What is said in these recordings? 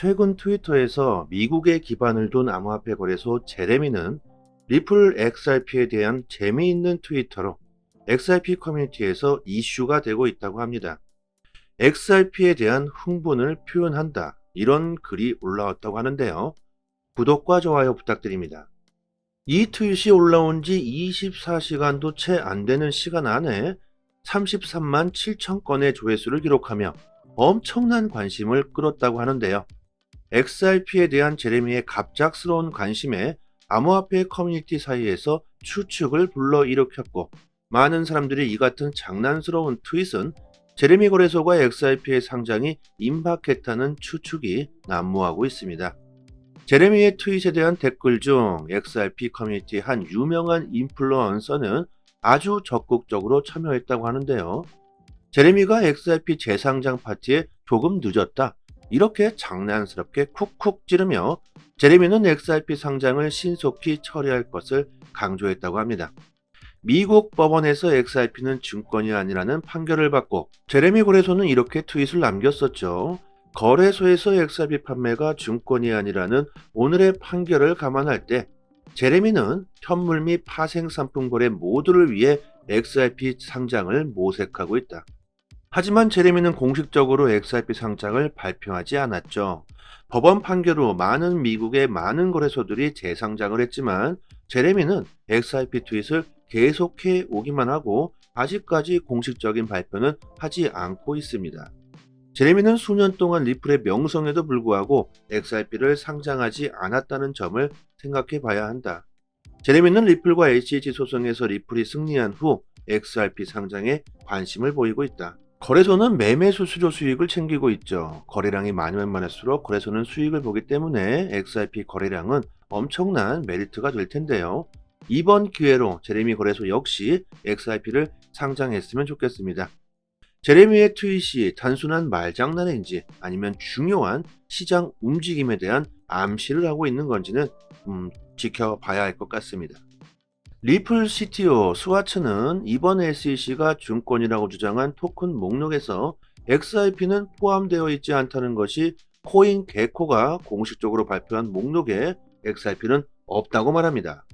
최근 트위터에서 미국에 기반을 둔 암호화폐 거래소 제레미는 리플 XRP에 대한 재미있는 트위터로 XRP 커뮤니티에서 이슈가 되고 있다고 합니다. XRP에 대한 흥분을 표현한다. 이런 글이 올라왔다고 하는데요. 구독과 좋아요 부탁드립니다. 이 트윗이 올라온 지 24시간도 채 안 되는 시간 안에 33만 7천 건의 조회수를 기록하며 엄청난 관심을 끌었다고 하는데요. XRP에 대한 제레미의 갑작스러운 관심에 암호화폐 커뮤니티 사이에서 추측을 불러일으켰고, 많은 사람들이 이 같은 장난스러운 트윗은 제레미 거래소가 XRP의 상장이 임박했다는 추측이 난무하고 있습니다. 제레미의 트윗에 대한 댓글 중 XRP 커뮤니티 한 유명한 인플루언서는 아주 적극적으로 참여했다고 하는데요. 제레미가 XRP 재상장 파티에 조금 늦었다, 이렇게 장난스럽게 쿡쿡 찌르며 제레미는 XRP 상장을 신속히 처리할 것을 강조했다고 합니다. 미국 법원에서 XRP는 증권이 아니라는 판결을 받고 제레미 거래소는 이렇게 트윗을 남겼었죠. 거래소에서 XRP 판매가 증권이 아니라는 오늘의 판결을 감안할 때 제레미는 현물 및 파생 상품 거래 모두를 위해 XRP 상장을 모색하고 있다. 하지만 제레미는 공식적으로 XRP 상장을 발표하지 않았죠. 법원 판결 후 많은 미국의 많은 거래소들이 재상장을 했지만 제레미는 XRP 트윗을 계속해 오기만 하고 아직까지 공식적인 발표는 하지 않고 있습니다. 제레미는 수년 동안 리플의 명성에도 불구하고 XRP를 상장하지 않았다는 점을 생각해 봐야 한다. 제레미는 리플과 HH 소송에서 리플이 승리한 후 XRP 상장에 관심을 보이고 있다. 거래소는 매매 수수료 수익을 챙기고 있죠. 거래량이 많으면 많을수록 거래소는 수익을 보기 때문에 XRP 거래량은 엄청난 메리트가 될 텐데요. 이번 기회로 제레미 거래소 역시 XRP를 상장했으면 좋겠습니다. 제레미의 트윗이 단순한 말장난인지 아니면 중요한 시장 움직임에 대한 암시를 하고 있는 건지는 지켜봐야 할 것 같습니다. 리플 CTO 스와츠는 이번 SEC가 증권이라고 주장한 토큰 목록에서 XRP는 포함되어 있지 않다는 것이 코인 개코가 공식적으로 발표한 목록에 XRP는 없다고 말합니다.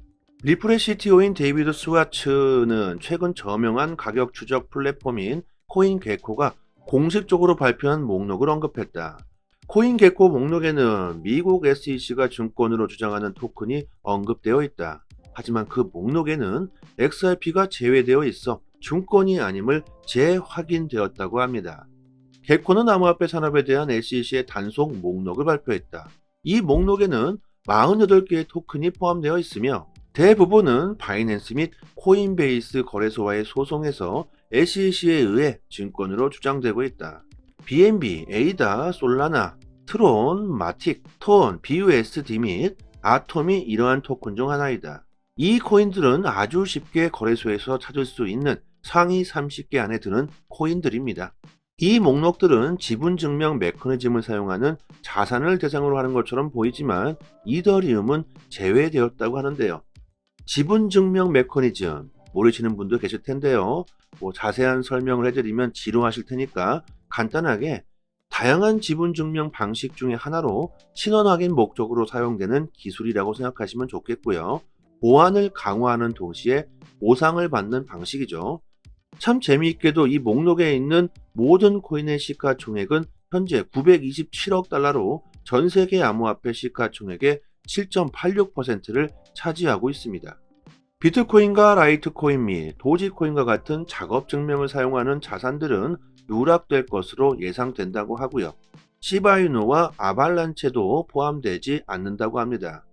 리플의 CTO인 데이비드 스와츠는 최근 저명한 가격 추적 플랫폼인 코인 개코가 공식적으로 발표한 목록을 언급했다. 코인 개코 목록에는 미국 SEC가 증권으로 주장하는 토큰이 언급되어 있다. 하지만 그 목록에는 XRP가 제외되어 있어 증권이 아님을 재확인되었다고 합니다. 개코는 암호화폐 산업에 대한 SEC의 단속 목록을 발표했다. 이 목록에는 48개의 토큰이 포함되어 있으며 대부분은 바이낸스 및 코인베이스 거래소와의 소송에서 SEC에 의해 증권으로 주장되고 있다. BNB, 에이다, 솔라나, 트론, 마틱, 톤, BUSD 및 아톰이 이러한 토큰 중 하나이다. 이 코인들은 아주 쉽게 거래소에서 찾을 수 있는 상위 30개 안에 드는 코인들입니다. 이 목록들은 지분 증명 메커니즘을 사용하는 자산을 대상으로 하는 것처럼 보이지만 이더리움은 제외되었다고 하는데요. 지분 증명 메커니즘 모르시는 분도 계실 텐데요. 자세한 설명을 해드리면 지루하실 테니까 간단하게 다양한 지분 증명 방식 중에 하나로 신원 확인 목적으로 사용되는 기술이라고 생각하시면 좋겠고요. 보안을 강화하는 동시에 보상을 받는 방식이죠. 참 재미있게도 이 목록에 있는 모든 코인의 시가총액은 현재 927억 달러로 전 세계 암호화폐 시가총액의 7.86%를 차지하고 있습니다. 비트코인과 라이트코인 및 도지코인과 같은 작업 증명을 사용하는 자산들은 누락될 것으로 예상된다고 하고요. 시바이누와 아발란체도 포함되지 않는다고 합니다.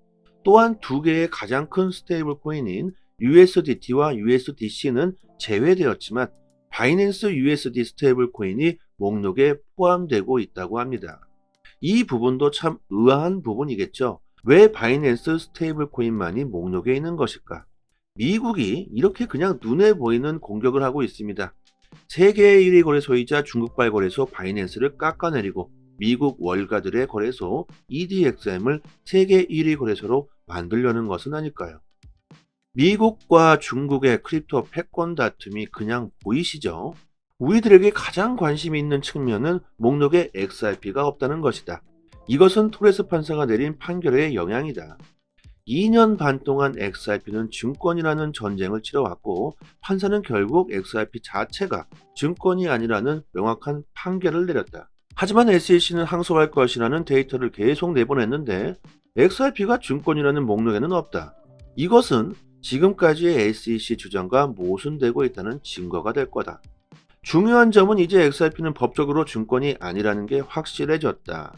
또한 두 개의 가장 큰 스테이블 코인인 USDT와 USDC는 제외되었지만 바이낸스 USD 스테이블 코인이 목록에 포함되고 있다고 합니다. 이 부분도 참 의아한 부분이겠죠. 왜 바이낸스 스테이블 코인만이 목록에 있는 것일까? 미국이 이렇게 그냥 눈에 보이는 공격을 하고 있습니다. 세계 1위 거래소이자 중국발 거래소 바이낸스를 깎아내리고 미국 월가들의 거래소 EDXM을 세계 1위 거래소로 만들려는 것은 아닐까요? 미국과 중국의 크립토 패권 다툼이 그냥 보이시죠? 우리들에게 가장 관심이 있는 측면은 목록에 XRP가 없다는 것이다. 이것은 토레스 판사가 내린 판결의 영향이다. 2년 반 동안 XRP는 증권이라는 전쟁을 치러왔고 판사는 결국 XRP 자체가 증권이 아니라는 명확한 판결을 내렸다. 하지만 SEC는 항소할 것이라는 데이터를 계속 내보냈는데 XRP가 증권이라는 목록에는 없다. 이것은 지금까지의 SEC 주장과 모순되고 있다는 증거가 될 거다. 중요한 점은 이제 XRP는 법적으로 증권이 아니라는 게 확실해졌다.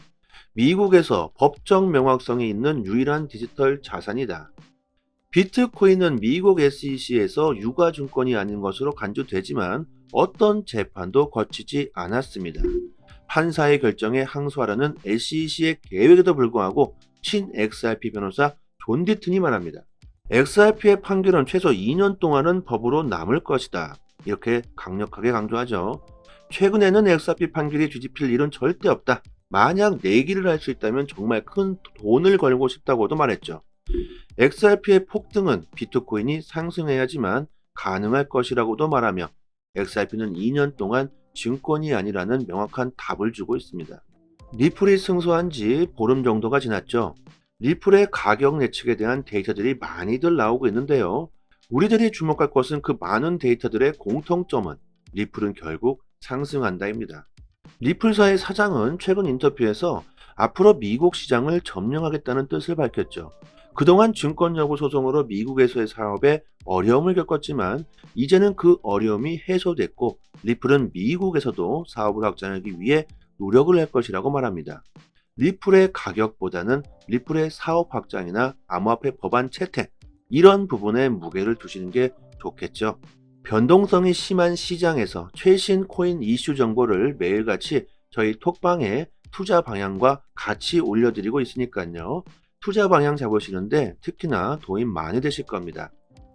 미국에서 법적 명확성이 있는 유일한 디지털 자산이다. 비트코인은 미국 SEC에서 유가증권이 아닌 것으로 간주되지만 어떤 재판도 거치지 않았습니다. 판사의 결정에 항소하라는 SEC의 계획에도 불구하고 친 XRP 변호사 존 디튼이 말합니다. XRP의 판결은 최소 2년 동안은 법으로 남을 것이다. 이렇게 강력하게 강조하죠. 최근에는 XRP 판결이 뒤집힐 일은 절대 없다. 만약 내기를 할 수 있다면 정말 큰 돈을 걸고 싶다고도 말했죠. XRP의 폭등은 비트코인이 상승해야지만 가능할 것이라고도 말하며 XRP는 2년 동안 증권이 아니라는 명확한 답을 주고 있습니다. 리플이 승소한 지 보름 정도가 지났죠. 리플의 가격 예측에 대한 데이터들이 많이들 나오고 있는데요. 우리들이 주목할 것은 그 많은 데이터들의 공통점은 리플은 결국 상승한다입니다. 리플사의 사장은 최근 인터뷰에서 앞으로 미국 시장을 점령하겠다는 뜻을 밝혔죠. 그동안 증권 여부 소송으로 미국에서의 사업에 어려움을 겪었지만 이제는 그 어려움이 해소됐고 리플은 미국에서도 사업을 확장하기 위해 노력을 할 것이라고 말합니다. 리플의 가격보다는 리플의 사업 확장이나 암호화폐 법안 채택 이런 부분에 무게를 두시는 게 좋겠죠. 변동성이 심한 시장에서 최신 코인 이슈 정보를 매일같이 저희 톡방에 투자 방향과 같이 올려드리고 있으니까요. 투자 방향 잡으시는데 특히나 도움 많이 되실 겁니다.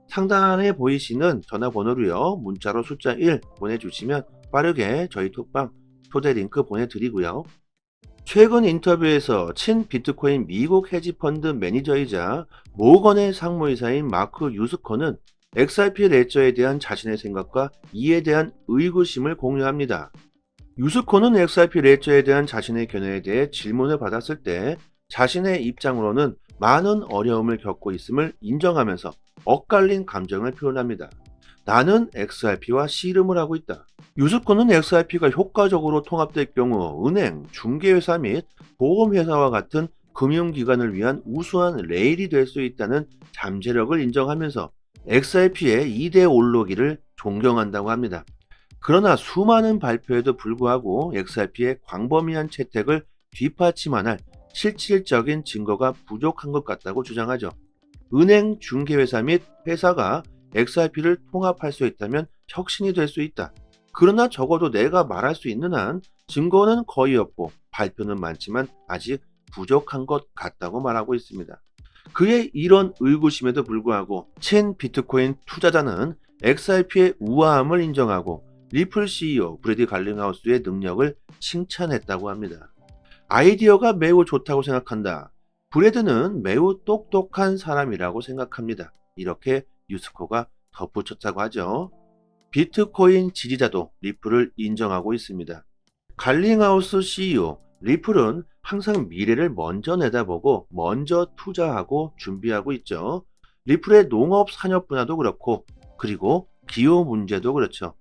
상단에 보이시는 전화번호로요. 문자로 숫자 1 보내주시면 빠르게 저희 톡방 초대 링크 보내드리고요. 최근 인터뷰에서 친 비트코인 미국 헤지펀드 매니저이자 모건의 상무이사인 마크 유스커는 XRP 레저에 대한 자신의 생각과 이에 대한 의구심을 공유합니다. 유스코는 XRP 레저에 대한 자신의 견해에 대해 질문을 받았을 때 자신의 입장으로는 많은 어려움을 겪고 있음을 인정하면서 엇갈린 감정을 표현합니다. 나는 XRP와 씨름을 하고 있다. 유스코는 XRP가 효과적으로 통합될 경우 은행, 중개회사 및 보험회사와 같은 금융기관을 위한 우수한 레일이 될 수 있다는 잠재력을 인정하면서 XRP의 2대 올로기를 존경한다고 합니다. 그러나 수많은 발표에도 불구하고 XRP의 광범위한 채택을 뒷받침할 실질적인 증거가 부족한 것 같다고 주장하죠. 은행, 중개회사 및 회사가 XRP를 통합할 수 있다면 혁신이 될 수 있다. 그러나 적어도 내가 말할 수 있는 한 증거는 거의 없고 발표는 많지만 아직 부족한 것 같다고 말하고 있습니다. 그의 이런 의구심에도 불구하고 친 비트코인 투자자는 XRP의 우아함을 인정하고 리플 CEO 브래디 갈링하우스의 능력을 칭찬했다고 합니다. 아이디어가 매우 좋다고 생각한다. 브래드는 매우 똑똑한 사람이라고 생각합니다. 이렇게 유스코가 덧붙였다고 하죠. 비트코인 지지자도 리플을 인정하고 있습니다. 갈링하우스 CEO, 리플은 항상 미래를 먼저 내다보고 먼저 투자하고 준비하고 있죠. 리플의 농업 산업 분야도 그렇고 그리고 기후 문제도 그렇죠.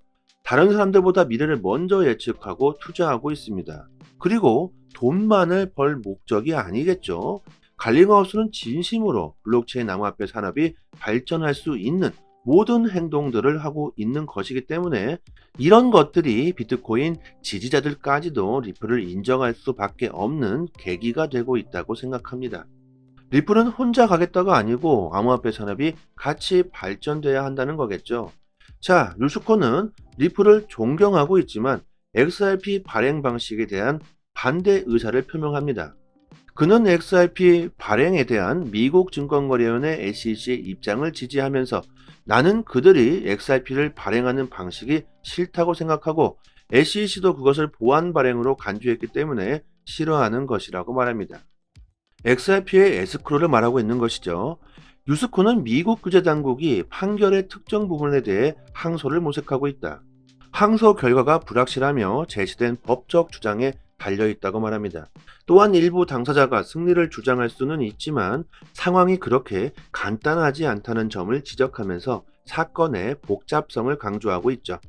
다른 사람들보다 미래를 먼저 예측하고 투자하고 있습니다. 그리고 돈만을 벌 목적이 아니겠죠. 갈링하우스는 진심으로 블록체인 암호화폐 산업이 발전할 수 있는 모든 행동들을 하고 있는 것이기 때문에 이런 것들이 비트코인 지지자들까지도 리플을 인정할 수밖에 없는 계기가 되고 있다고 생각합니다. 리플은 혼자 가겠다가 아니고 암호화폐 산업이 같이 발전돼야 한다는 거겠죠. 자, 유스코는 리플을 존경하고 있지만 XRP 발행 방식에 대한 반대 의사를 표명합니다. 그는 XRP 발행에 대한 미국 증권거래위원회 SEC의 입장을 지지하면서 나는 그들이 XRP를 발행하는 방식이 싫다고 생각하고 SEC도 그것을 보안 발행으로 간주했기 때문에 싫어하는 것이라고 말합니다. XRP의 에스크로를 말하고 있는 것이죠. 유스코는 미국 규제당국이 판결의 특정 부분에 대해 항소를 모색하고 있다. 항소 결과가 불확실하며 제시된 법적 주장에 달려있다고 말합니다. 또한 일부 당사자가 승리를 주장할 수는 있지만 상황이 그렇게 간단하지 않다는 점을 지적하면서 사건의 복잡성을 강조하고 있죠.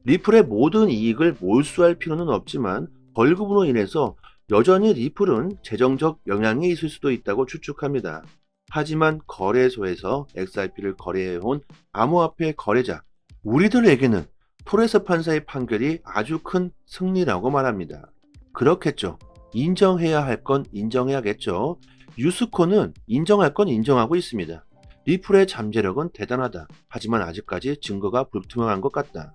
리플의 모든 이익을 몰수할 필요는 없지만 벌금으로 인해서 여전히 리플은 재정적 영향이 있을 수도 있다고 추측합니다. 하지만 거래소에서 XRP를 거래해온 암호화폐 거래자, 우리들에게는 토레스 판사의 판결이 아주 큰 승리라고 말합니다. 그렇겠죠. 인정해야 할 건 인정해야겠죠. 유스코는 인정할 건 인정하고 있습니다. 리플의 잠재력은 대단하다. 하지만 아직까지 증거가 불투명한 것 같다.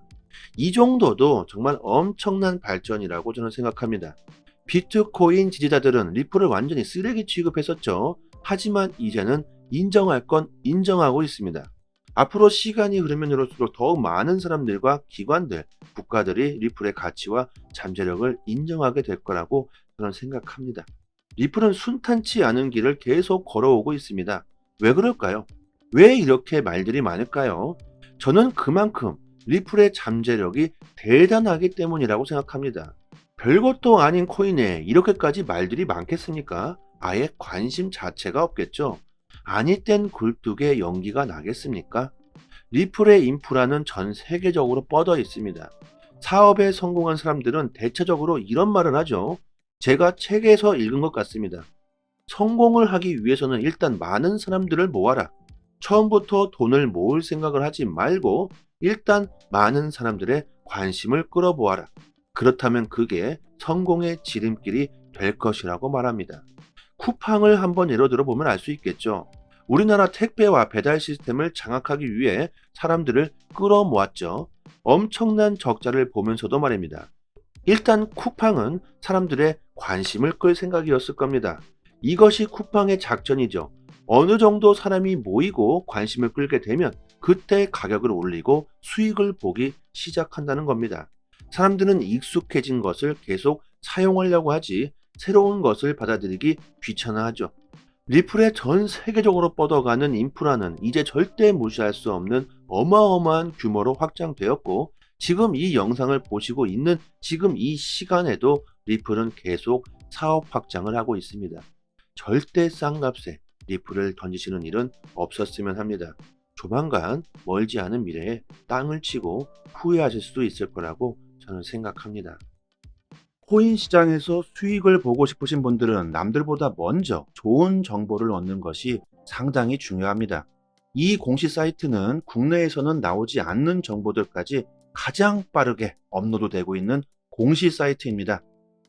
이 정도도 정말 엄청난 발전이라고 저는 생각합니다. 비트코인 지지자들은 리플을 완전히 쓰레기 취급했었죠. 하지만 이제는 인정할 건 인정하고 있습니다. 앞으로 시간이 흐르면 흐를수록 더욱 많은 사람들과 기관들, 국가들이 리플의 가치와 잠재력을 인정하게 될 거라고 저는 생각합니다. 리플은 순탄치 않은 길을 계속 걸어오고 있습니다. 왜 그럴까요? 왜 이렇게 말들이 많을까요? 저는 그만큼 리플의 잠재력이 대단하기 때문이라고 생각합니다. 별것도 아닌 코인에 이렇게까지 말들이 많겠습니까? 아예 관심 자체가 없겠죠. 아니 땐 굴뚝에 연기가 나겠습니까? 리플의 인프라는 전 세계적으로 뻗어 있습니다. 사업에 성공한 사람들은 대체적으로 이런 말을 하죠. 제가 책에서 읽은 것 같습니다. 성공을 하기 위해서는 일단 많은 사람들을 모아라. 처음부터 돈을 모을 생각을 하지 말고 일단 많은 사람들의 관심을 끌어보아라. 그렇다면 그게 성공의 지름길이 될 것이라고 말합니다. 쿠팡을 한번 예로 들어보면 알 수 있겠죠. 우리나라 택배와 배달 시스템을 장악하기 위해 사람들을 끌어모았죠. 엄청난 적자를 보면서도 말입니다. 일단 쿠팡은 사람들의 관심을 끌 생각이었을 겁니다. 이것이 쿠팡의 작전이죠. 어느 정도 사람이 모이고 관심을 끌게 되면 그때 가격을 올리고 수익을 보기 시작한다는 겁니다. 사람들은 익숙해진 것을 계속 사용하려고 하지 새로운 것을 받아들이기 귀찮아하죠. 리플의 전 세계적으로 뻗어가는 인프라는 이제 절대 무시할 수 없는 어마어마한 규모로 확장되었고 지금 이 영상을 보시고 있는 지금 이 시간에도 리플은 계속 사업 확장을 하고 있습니다. 절대 싼 값에 리플을 던지시는 일은 없었으면 합니다. 조만간 멀지 않은 미래에 땅을 치고 후회하실 수도 있을 거라고 저는 생각합니다. 코인 시장에서 수익을 보고 싶으신 분들은 남들보다 먼저 좋은 정보를 얻는 것이 상당히 중요합니다. 이 공시 사이트는 국내에서는 나오지 않는 정보들까지 가장 빠르게 업로드되고 있는 공시 사이트입니다.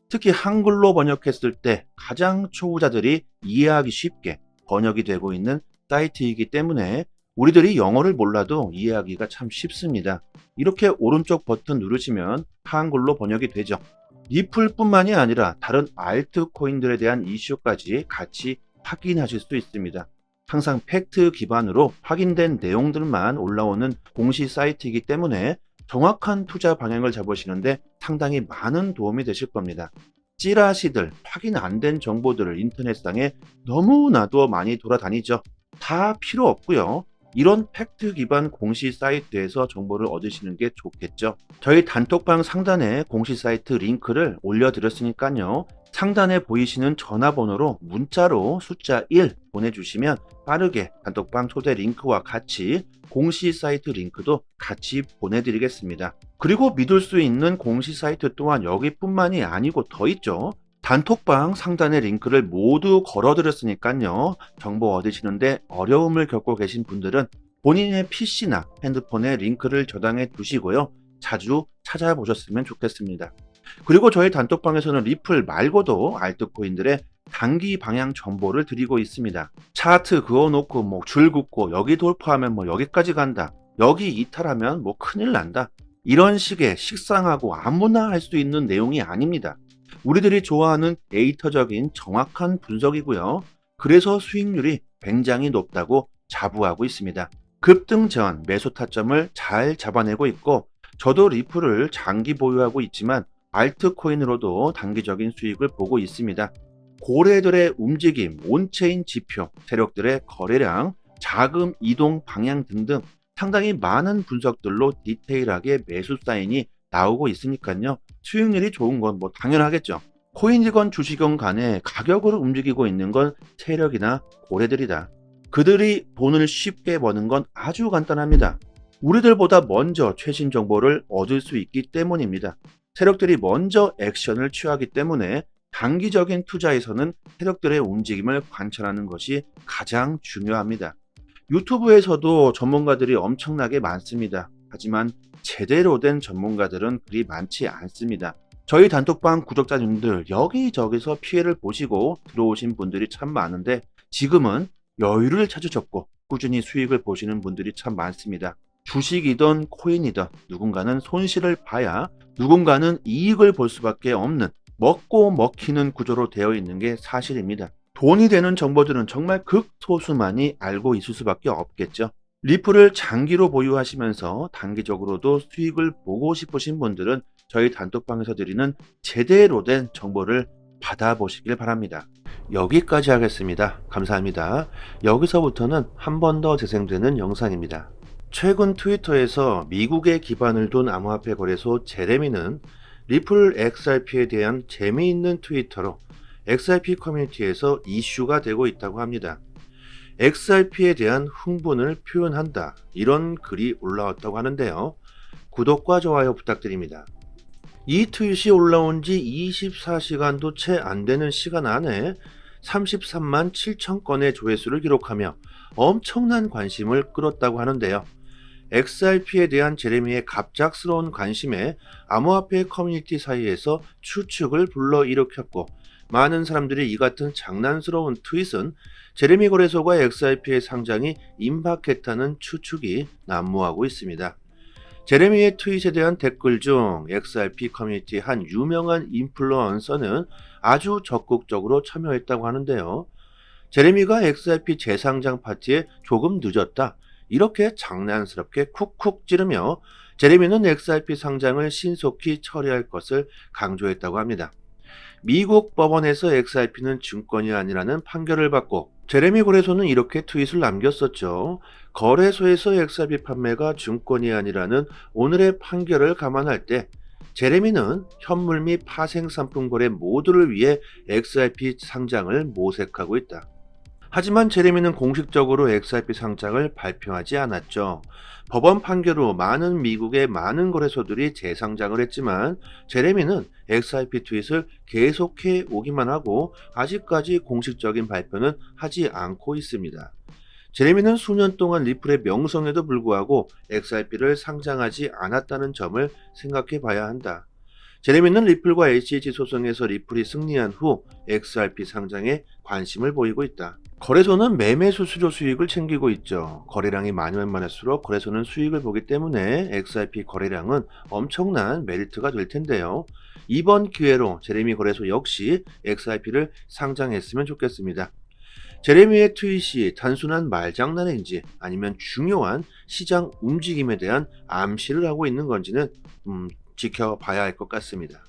특히 한글로 번역했을 때 가장 초보자들이 이해하기 쉽게 번역이 되고 있는 사이트이기 때문에 우리들이 영어를 몰라도 이해하기가 참 쉽습니다. 이렇게 오른쪽 버튼 누르시면 한글로 번역이 되죠. 리플뿐만이 아니라 다른 알트코인들에 대한 이슈까지 같이 확인하실 수 있습니다. 항상 팩트 기반으로 확인된 내용들만 올라오는 공시 사이트이기 때문에 정확한 투자 방향을 잡으시는데 상당히 많은 도움이 되실 겁니다. 찌라시들, 확인 안 된 정보들을 인터넷상에 너무나도 많이 돌아다니죠. 다 필요 없고요. 이런 팩트 기반 공시 사이트에서 정보를 얻으시는 게 좋겠죠. 저희 단톡방 상단에 공시 사이트 링크를 올려드렸으니까요. 상단에 보이시는 전화번호로 문자로 숫자 1 보내주시면 빠르게 단톡방 초대 링크와 같이 공시 사이트 링크도 같이 보내드리겠습니다. 그리고 믿을 수 있는 공시 사이트 또한 여기뿐만이 아니고 더 있죠. 단톡방 상단의 링크를 모두 걸어드렸으니까요. 정보 얻으시는데 어려움을 겪고 계신 분들은 본인의 PC나 핸드폰에 링크를 저장해 두시고요. 자주 찾아보셨으면 좋겠습니다. 그리고 저희 단톡방에서는 리플 말고도 알트코인들의 단기 방향 정보를 드리고 있습니다. 차트 그어놓고 줄 긋고 여기 돌파하면 여기까지 간다. 여기 이탈하면 큰일 난다. 이런 식의 식상하고 아무나 할 수 있는 내용이 아닙니다. 우리들이 좋아하는 데이터적인 정확한 분석이고요. 그래서 수익률이 굉장히 높다고 자부하고 있습니다. 급등 전 매수 타점을 잘 잡아내고 있고 저도 리플을 장기 보유하고 있지만 알트코인으로도 단기적인 수익을 보고 있습니다. 고래들의 움직임, 온체인 지표, 세력들의 거래량, 자금 이동 방향 등등 상당히 많은 분석들로 디테일하게 매수 사인이 나오고 있으니까요. 수익률이 좋은 건 당연하겠죠. 코인이건 주식이건 간에 가격을 움직이고 있는 건 세력이나 고래들이다. 그들이 돈을 쉽게 버는 건 아주 간단합니다. 우리들보다 먼저 최신 정보를 얻을 수 있기 때문입니다. 세력들이 먼저 액션을 취하기 때문에 단기적인 투자에서는 세력들의 움직임을 관찰하는 것이 가장 중요합니다. 유튜브에서도 전문가들이 엄청나게 많습니다. 하지만 제대로 된 전문가들은 그리 많지 않습니다. 저희 단톡방 구독자님들 여기저기서 피해를 보시고 들어오신 분들이 참 많은데 지금은 여유를 찾으셨고 꾸준히 수익을 보시는 분들이 참 많습니다. 주식이든 코인이든 누군가는 손실을 봐야 누군가는 이익을 볼 수밖에 없는 먹고 먹히는 구조로 되어 있는 게 사실입니다. 돈이 되는 정보들은 정말 극소수만이 알고 있을 수밖에 없겠죠. 리플을 장기로 보유하시면서 단기적으로도 수익을 보고 싶으신 분들은 저희 단톡방에서 드리는 제대로 된 정보를 받아보시길 바랍니다. 여기까지 하겠습니다. 감사합니다. 여기서부터는 한 번 더 재생되는 영상입니다. 최근 트위터에서 미국에 기반을 둔 암호화폐 거래소 제레미는 리플 XRP에 대한 재미있는 트위터로 XRP 커뮤니티에서 이슈가 되고 있다고 합니다. XRP에 대한 흥분을 표현한다. 이런 글이 올라왔다고 하는데요. 구독과 좋아요 부탁드립니다. 이 트윗이 올라온 지 24시간도 채 안 되는 시간 안에 33만 7천 건의 조회수를 기록하며 엄청난 관심을 끌었다고 하는데요. XRP에 대한 제레미의 갑작스러운 관심에 암호화폐 커뮤니티 사이에서 추측을 불러일으켰고 많은 사람들이 이 같은 장난스러운 트윗은 제레미 거래소가 XRP의 상장이 임박했다는 추측이 난무하고 있습니다. 제레미의 트윗에 대한 댓글 중 XRP 커뮤니티 한 유명한 인플루언서는 아주 적극적으로 참여했다고 하는데요. 제레미가 XRP 재상장 파티에 조금 늦었다. 이렇게 장난스럽게 쿡쿡 찌르며 제레미는 XRP 상장을 신속히 처리할 것을 강조했다고 합니다. 미국 법원에서 XRP는 증권이 아니라는 판결을 받고 제레미 거래소는 이렇게 트윗을 남겼었죠. 거래소에서 XRP 판매가 증권이 아니라는 오늘의 판결을 감안할 때 제레미는 현물 및 파생 상품 거래 모두를 위해 XRP 상장을 모색하고 있다. 하지만 제레미는 공식적으로 XRP 상장을 발표하지 않았죠. 법원 판결 후 많은 미국의 많은 거래소들이 재상장을 했지만 제레미는 XRP 트윗을 계속해 오기만 하고 아직까지 공식적인 발표는 하지 않고 있습니다. 제레미는 수년 동안 리플의 명성에도 불구하고 XRP를 상장하지 않았다는 점을 생각해 봐야 한다. 제레미는 리플과 HH 소송에서 리플이 승리한 후 XRP 상장에 관심을 보이고 있다. 거래소는 매매 수수료 수익을 챙기고 있죠. 거래량이 많으면 많을수록 거래소는 수익을 보기 때문에 XRP 거래량은 엄청난 메리트가 될 텐데요. 이번 기회로 제레미 거래소 역시 XRP를 상장했으면 좋겠습니다. 제레미의 트윗이 단순한 말장난인지 아니면 중요한 시장 움직임에 대한 암시를 하고 있는 건지는 지켜봐야 할 것 같습니다.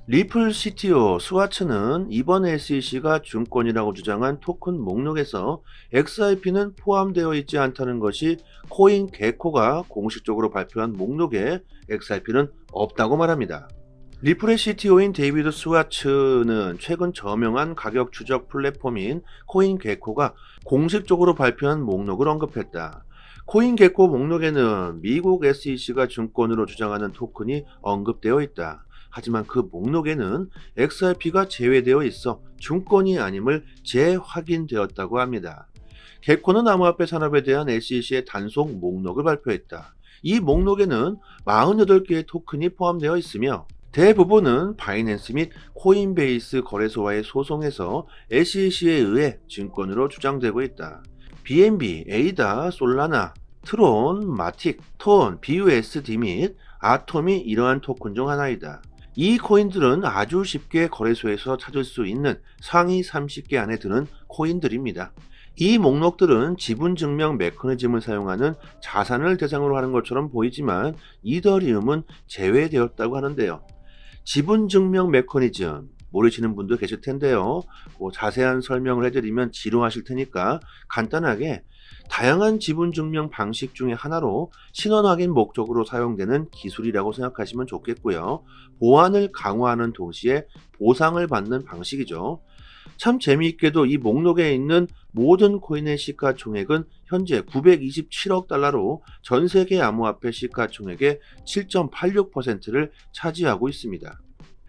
리플 CTO 스와츠는 이번 SEC가 증권이라고 주장한 토큰 목록에서 XRP는 포함되어 있지 않다는 것이 코인 개코가 공식적으로 발표한 목록에 XRP는 없다고 말합니다. 리플의 CTO인 데이비드 스와츠는 최근 저명한 가격 추적 플랫폼인 코인 개코가 공식적으로 발표한 목록을 언급했다. 코인 개코 목록에는 미국 SEC가 증권으로 주장하는 토큰이 언급되어 있다. 하지만 그 목록에는 XRP가 제외되어 있어 증권이 아님을 재확인되었다고 합니다. 개코는 암호화폐 산업에 대한 SEC의 단속 목록을 발표했다. 이 목록에는 48개의 토큰이 포함되어 있으며 대부분은 바이낸스 및 코인베이스 거래소와의 소송에서 SEC에 의해 증권으로 주장되고 있다. BNB, 에이다, 솔라나, 트론, 마틱, 톤, BUSD 및 아톰이 이러한 토큰 중 하나이다. 이 코인들은 아주 쉽게 거래소에서 찾을 수 있는 상위 30개 안에 드는 코인들입니다. 이 목록들은 지분 증명 메커니즘을 사용하는 자산을 대상으로 하는 것처럼 보이지만 이더리움은 제외되었다고 하는데요. 지분 증명 메커니즘, 모르시는 분도 계실 텐데요. 자세한 설명을 해드리면 지루하실 테니까 간단하게 다양한 지분 증명 방식 중에 하나로 신원 확인 목적으로 사용되는 기술이라고 생각하시면 좋겠고요. 보안을 강화하는 동시에 보상을 받는 방식이죠. 참 재미있게도 이 목록에 있는 모든 코인의 시가총액은 현재 927억 달러로 전 세계 암호화폐 시가총액의 7.86%를 차지하고 있습니다.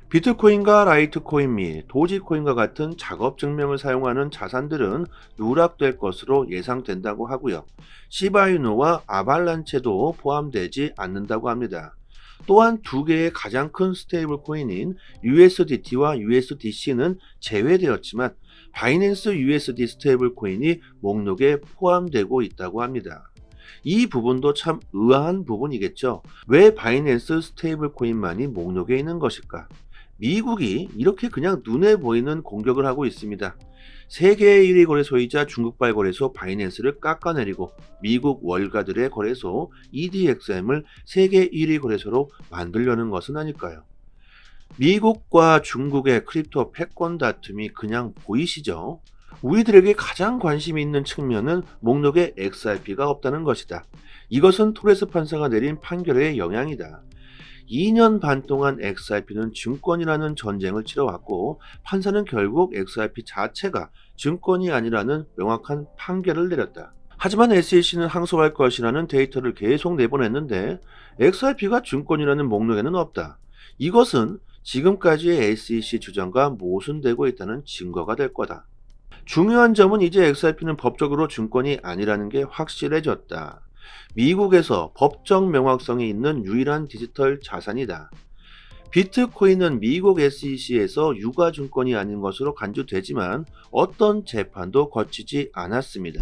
비트코인과 라이트코인 및 도지코인과 같은 작업 증명을 사용하는 자산들은 누락될 것으로 예상된다고 하고요. 시바이누와 아발란체도 포함되지 않는다고 합니다. 또한 두 개의 가장 큰 스테이블 코인인 USDT와 USDC는 제외되었지만 바이낸스 USD 스테이블 코인이 목록에 포함되고 있다고 합니다. 이 부분도 참 의아한 부분이겠죠. 왜 바이낸스 스테이블 코인만이 목록에 있는 것일까? 미국이 이렇게 그냥 눈에 보이는 공격을 하고 있습니다. 세계 1위 거래소이자 중국발 거래소 바이낸스를 깎아내리고 미국 월가들의 거래소 EDXM을 세계 1위 거래소로 만들려는 것은 아닐까요? 미국과 중국의 크립토 패권 다툼이 그냥 보이시죠? 우리들에게 가장 관심이 있는 측면은 목록에 XRP가 없다는 것이다. 이것은 토레스 판사가 내린 판결의 영향이다. 2년 반 동안 XRP는 증권이라는 전쟁을 치러왔고 판사는 결국 XRP 자체가 증권이 아니라는 명확한 판결을 내렸다. 하지만 SEC는 항소할 것이라는 데이터를 계속 내보냈는데 XRP가 증권이라는 목록에는 없다. 이것은 지금까지의 SEC 주장과 모순되고 있다는 증거가 될 거다. 중요한 점은 이제 XRP는 법적으로 증권이 아니라는 게 확실해졌다. 미국에서 법적 명확성이 있는 유일한 디지털 자산이다. 비트코인은 미국 SEC에서 유가증권이 아닌 것으로 간주되지만 어떤 재판도 거치지 않았습니다.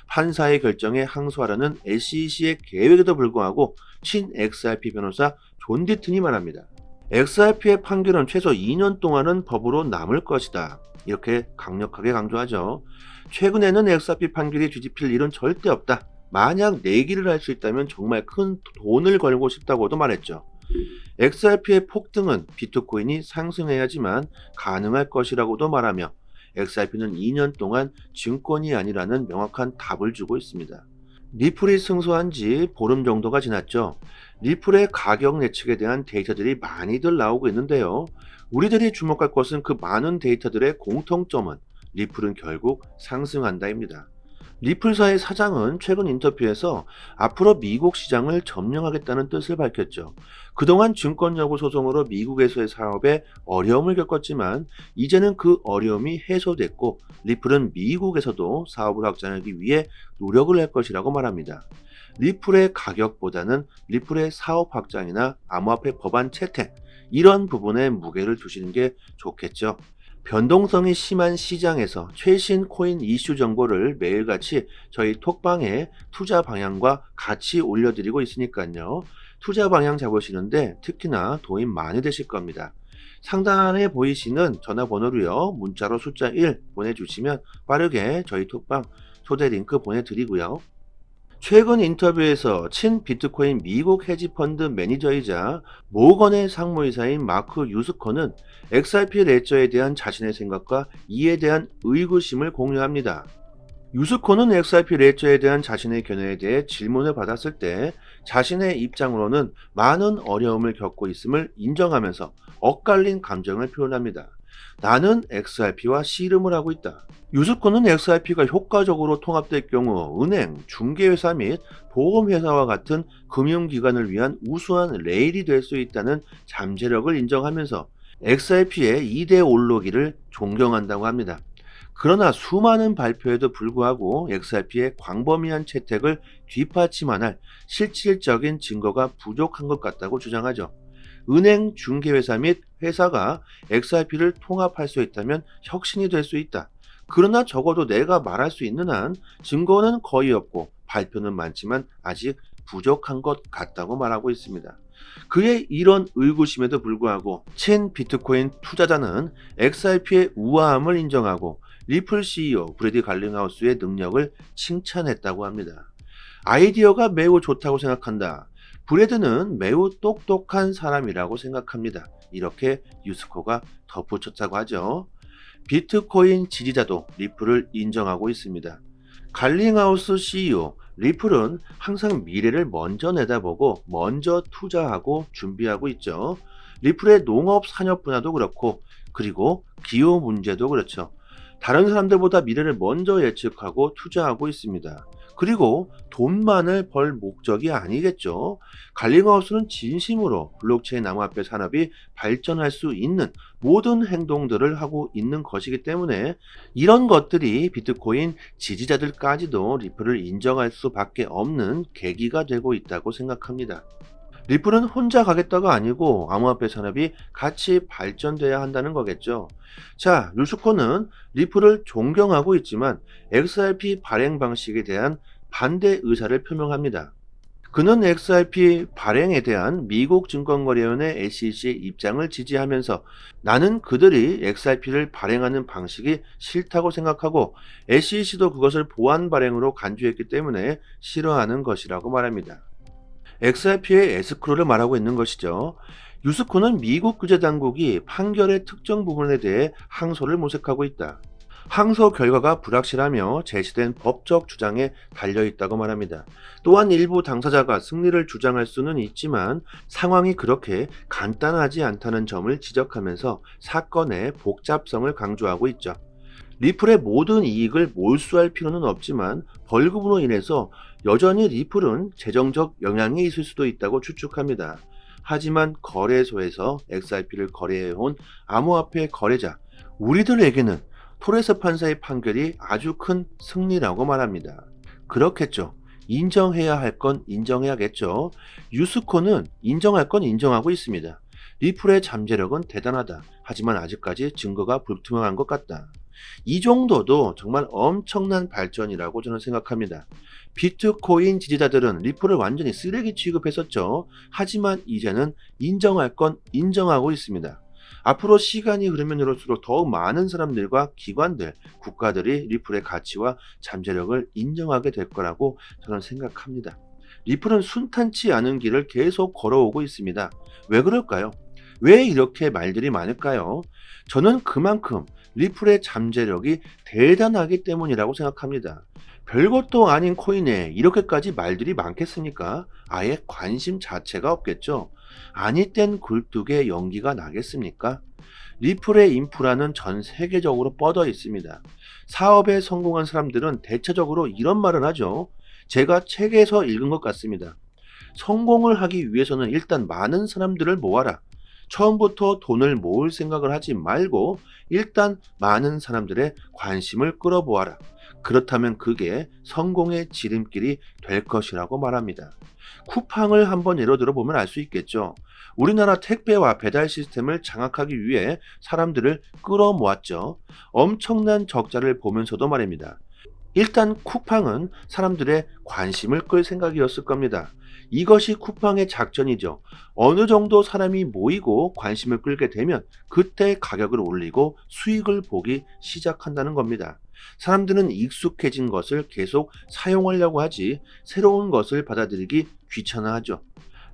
판사의 결정에 항소하라는 SEC의 계획에도 불구하고 친 XRP 변호사 존 디튼이 말합니다. XRP의 판결은 최소 2년 동안은 법으로 남을 것이다. 이렇게 강력하게 강조하죠. 최근에는 XRP 판결이 뒤집힐 일은 절대 없다. 만약 내기를 할 수 있다면 정말 큰 돈을 걸고 싶다고도 말했죠. XRP의 폭등은 비트코인이 상승해야지만 가능할 것이라고도 말하며 XRP는 2년 동안 증권이 아니라는 명확한 답을 주고 있습니다. 리플이 승소한 지 보름 정도가 지났죠. 리플의 가격 예측에 대한 데이터들이 많이들 나오고 있는데요. 우리들이 주목할 것은 그 많은 데이터들의 공통점은 리플은 결국 상승한다입니다. 리플사의 사장은 최근 인터뷰에서 앞으로 미국 시장을 점령하겠다는 뜻을 밝혔죠. 그동안 증권 여부 소송으로 미국에서의 사업에 어려움을 겪었지만 이제는 그 어려움이 해소됐고 리플은 미국에서도 사업을 확장하기 위해 노력을 할 것이라고 말합니다. 리플의 가격보다는 리플의 사업 확장이나 암호화폐 법안 채택 이런 부분에 무게를 두시는 게 좋겠죠. 변동성이 심한 시장에서 최신 코인 이슈 정보를 매일같이 저희 톡방에 투자 방향과 같이 올려드리고 있으니까요. 투자 방향 잡으시는데 특히나 도움 많이 되실 겁니다. 상단에 보이시는 전화번호로요. 문자로 숫자 1 보내주시면 빠르게 저희 톡방 초대 링크 보내드리고요. 최근 인터뷰에서 친 비트코인 미국 헤지펀드 매니저이자 모건의 상무이사인 마크 유스커는 XRP 레저에 대한 자신의 생각과 이에 대한 의구심을 공유합니다. 유스코는 XRP 레저에 대한 자신의 견해에 대해 질문을 받았을 때 자신의 입장으로는 많은 어려움을 겪고 있음을 인정하면서 엇갈린 감정을 표현합니다. 나는 XRP와 씨름을 하고 있다. 유스코는 XRP가 효과적으로 통합될 경우 은행, 중개회사 및 보험회사와 같은 금융기관을 위한 우수한 레일이 될 수 있다는 잠재력을 인정하면서 XRP의 2대 올로기를 존경한다고 합니다. 그러나 수많은 발표에도 불구하고 XRP의 광범위한 채택을 뒷받침할 실질적인 증거가 부족한 것 같다고 주장하죠. 은행, 중개회사 및 회사가 XRP를 통합할 수 있다면 혁신이 될 수 있다. 그러나 적어도 내가 말할 수 있는 한 증거는 거의 없고 발표는 많지만 아직 부족한 것 같다고 말하고 있습니다. 그의 이런 의구심에도 불구하고 친 비트코인 투자자는 XRP의 우아함을 인정하고 리플 CEO 브래디 갈링하우스의 능력을 칭찬했다고 합니다. 아이디어가 매우 좋다고 생각한다. 브래드는 매우 똑똑한 사람이라고 생각합니다. 이렇게 유스코가 덧붙였다고 하죠. 비트코인 지지자도 리플을 인정하고 있습니다. 갈링하우스 CEO, 리플은 항상 미래를 먼저 내다보고 먼저 투자하고 준비하고 있죠. 리플의 농업 산업 분야도 그렇고, 그리고 기후 문제도 그렇죠. 다른 사람들보다 미래를 먼저 예측하고 투자하고 있습니다. 그리고 돈만을 벌 목적이 아니겠죠. 갈링하우스는 진심으로 블록체인 암호화폐 산업이 발전할 수 있는 모든 행동들을 하고 있는 것이기 때문에 이런 것들이 비트코인 지지자들까지도 리플을 인정할 수밖에 없는 계기가 되고 있다고 생각합니다. 리플은 혼자 가겠다가 아니고 암호화폐 산업이 같이 발전돼야 한다는 거겠죠. 자, 유스코는 리플을 존경하고 있지만 XRP 발행 방식에 대한 반대 의사를 표명합니다. 그는 XRP 발행에 대한 미국 증권거래위원회 SEC의 입장을 지지하면서 나는 그들이 XRP를 발행하는 방식이 싫다고 생각하고 SEC도 그것을 보안 발행으로 간주했기 때문에 싫어하는 것이라고 말합니다. XRP의 에스크로를 말하고 있는 것이죠. 유스코는 미국 규제당국이 판결의 특정 부분에 대해 항소를 모색하고 있다. 항소 결과가 불확실하며 제시된 법적 주장에 달려있다고 말합니다. 또한 일부 당사자가 승리를 주장할 수는 있지만 상황이 그렇게 간단하지 않다는 점을 지적하면서 사건의 복잡성을 강조하고 있죠. 리플의 모든 이익을 몰수할 필요는 없지만 벌금으로 인해서 여전히 리플은 재정적 영향이 있을 수도 있다고 추측합니다. 하지만 거래소에서 XRP를 거래해온 암호화폐 거래자, 우리들에게는 토레스 판사의 판결이 아주 큰 승리라고 말합니다. 그렇겠죠. 인정해야 할 건 인정해야겠죠. 유스코는 인정할 건 인정하고 있습니다. 리플의 잠재력은 대단하다. 하지만 아직까지 증거가 불투명한 것 같다. 이 정도도 정말 엄청난 발전이라고 저는 생각합니다. 비트코인 지지자들은 리플을 완전히 쓰레기 취급했었죠. 하지만 이제는 인정할 건 인정하고 있습니다. 앞으로 시간이 흐르면 흐를수록 더욱 많은 사람들과 기관들, 국가들이 리플의 가치와 잠재력을 인정하게 될 거라고 저는 생각합니다. 리플은 순탄치 않은 길을 계속 걸어오고 있습니다. 왜 그럴까요? 왜 이렇게 말들이 많을까요? 저는 그만큼 리플의 잠재력이 대단하기 때문이라고 생각합니다. 별것도 아닌 코인에 이렇게까지 말들이 많겠습니까? 아예 관심 자체가 없겠죠. 아니 땐 굴뚝에 연기가 나겠습니까? 리플의 인프라는 전 세계적으로 뻗어 있습니다. 사업에 성공한 사람들은 대체적으로 이런 말을 하죠. 제가 책에서 읽은 것 같습니다. 성공을 하기 위해서는 일단 많은 사람들을 모아라. 처음부터 돈을 모을 생각을 하지 말고 일단 많은 사람들의 관심을 끌어보아라. 그렇다면 그게 성공의 지름길이 될 것이라고 말합니다. 쿠팡을 한번 예로 들어보면 알 수 있겠죠. 우리나라 택배와 배달 시스템을 장악하기 위해 사람들을 끌어모았죠. 엄청난 적자를 보면서도 말입니다. 일단 쿠팡은 사람들의 관심을 끌 생각이었을 겁니다. 이것이 쿠팡의 작전이죠. 어느 정도 사람이 모이고 관심을 끌게 되면 그때 가격을 올리고 수익을 보기 시작한다는 겁니다. 사람들은 익숙해진 것을 계속 사용하려고 하지 새로운 것을 받아들이기 귀찮아하죠.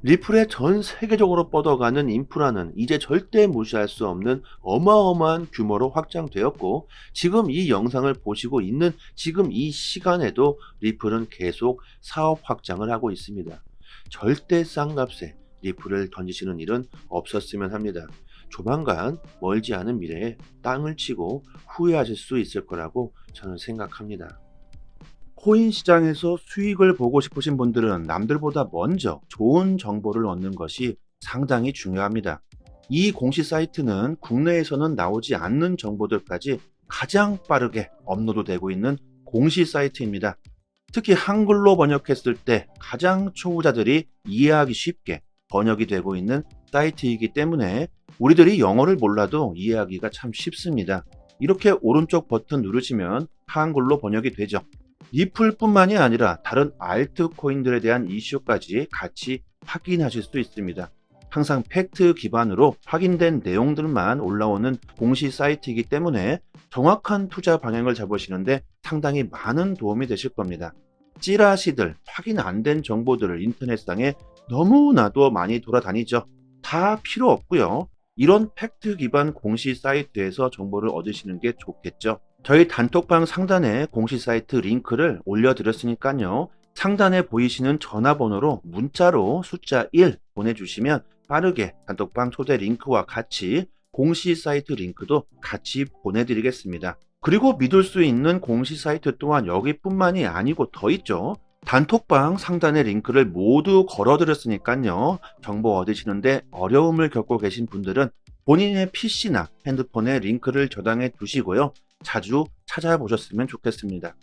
리플의 전 세계적으로 뻗어가는 인프라는 이제 절대 무시할 수 없는 어마어마한 규모로 확장되었고 지금 이 영상을 보시고 있는 지금 이 시간에도 리플은 계속 사업 확장을 하고 있습니다. 절대 싼 값에 리플을 던지시는 일은 없었으면 합니다. 조만간 멀지 않은 미래에 땅을 치고 후회하실 수 있을 거라고 저는 생각합니다. 코인 시장에서 수익을 보고 싶으신 분들은 남들보다 먼저 좋은 정보를 얻는 것이 상당히 중요합니다. 이 공시 사이트는 국내에서는 나오지 않는 정보들까지 가장 빠르게 업로드되고 있는 공시 사이트입니다. 특히 한글로 번역했을 때 가장 초보자들이 이해하기 쉽게 번역이 되고 있는 사이트이기 때문에 우리들이 영어를 몰라도 이해하기가 참 쉽습니다. 이렇게 오른쪽 버튼 누르시면 한글로 번역이 되죠. 리플뿐만이 아니라 다른 알트코인들에 대한 이슈까지 같이 확인하실 수 있습니다. 항상 팩트 기반으로 확인된 내용들만 올라오는 공시 사이트이기 때문에 정확한 투자 방향을 잡으시는데 상당히 많은 도움이 되실 겁니다. 찌라시들, 확인 안 된 정보들을 인터넷상에 너무나도 많이 돌아다니죠. 다 필요 없고요. 이런 팩트 기반 공시 사이트에서 정보를 얻으시는 게 좋겠죠. 저희 단톡방 상단에 공시 사이트 링크를 올려드렸으니까요. 상단에 보이시는 전화번호로 문자로 숫자 1 보내주시면 빠르게 단톡방 초대 링크와 같이 공시 사이트 링크도 같이 보내드리겠습니다. 그리고 믿을 수 있는 공시 사이트 또한 여기뿐만이 아니고 더 있죠. 단톡방 상단의 링크를 모두 걸어드렸으니까요. 정보 얻으시는데 어려움을 겪고 계신 분들은 본인의 PC나 핸드폰에 링크를 저장해 두시고요. 자주 찾아보셨으면 좋겠습니다.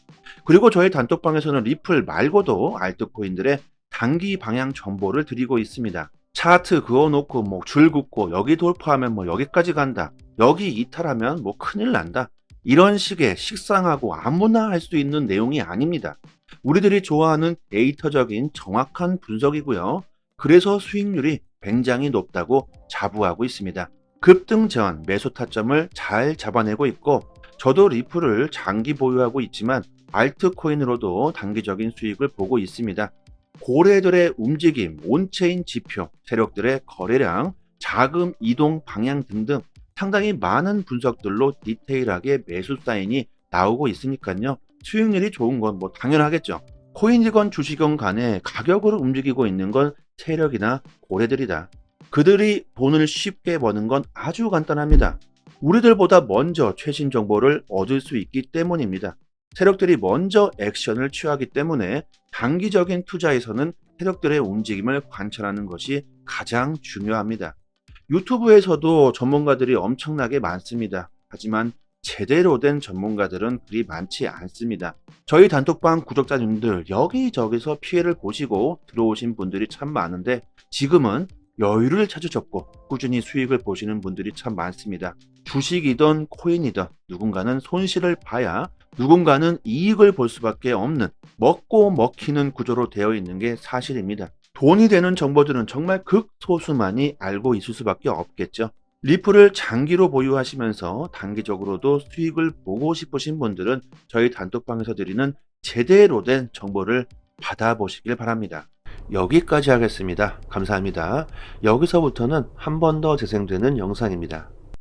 그리고 저희 단톡방에서는 리플 말고도 알트코인들의 단기 방향 정보를 드리고 있습니다. 차트 그어놓고 뭐 줄 긋고 여기 돌파하면 뭐 여기까지 간다. 여기 이탈하면 뭐 큰일 난다. 이런 식의 식상하고 아무나 할 수 있는 내용이 아닙니다. 우리들이 좋아하는 데이터적인 정확한 분석이고요. 그래서 수익률이 굉장히 높다고 자부하고 있습니다. 급등 전 매수 타점을 잘 잡아내고 있고 저도 리플을 장기 보유하고 있지만 알트코인으로도 단기적인 수익을 보고 있습니다. 고래들의 움직임, 온체인 지표, 세력들의 거래량, 자금 이동 방향 등등 상당히 많은 분석들로 디테일하게 매수 사인이 나오고 있으니까요. 수익률이 좋은 건 뭐 당연하겠죠. 코인이건 주식이건 간에 가격으로 움직이고 있는 건 세력이나 고래들이다. 그들이 돈을 쉽게 버는 건 아주 간단합니다. 우리들보다 먼저 최신 정보를 얻을 수 있기 때문입니다. 세력들이 먼저 액션을 취하기 때문에 단기적인 투자에서는 세력들의 움직임을 관찰하는 것이 가장 중요합니다. 유튜브에서도 전문가들이 엄청나게 많습니다. 하지만 제대로 된 전문가들은 그리 많지 않습니다. 저희 단톡방 구독자님들 여기저기서 피해를 보시고 들어오신 분들이 참 많은데 지금은 여유를 찾으셨고 꾸준히 수익을 보시는 분들이 참 많습니다. 주식이든 코인이든 누군가는 손실을 봐야 누군가는 이익을 볼 수밖에 없는 먹고 먹히는 구조로 되어 있는 게 사실입니다. 돈이 되는 정보들은 정말 극소수만이 알고 있을 수밖에 없겠죠. 리플을 장기로 보유하시면서 단기적으로도 수익을 보고 싶으신 분들은 저희 단톡방에서 드리는 제대로 된 정보를 받아보시길 바랍니다. 여기까지 하겠습니다. 감사합니다. 여기서부터는 한 번 더 재생되는 영상입니다.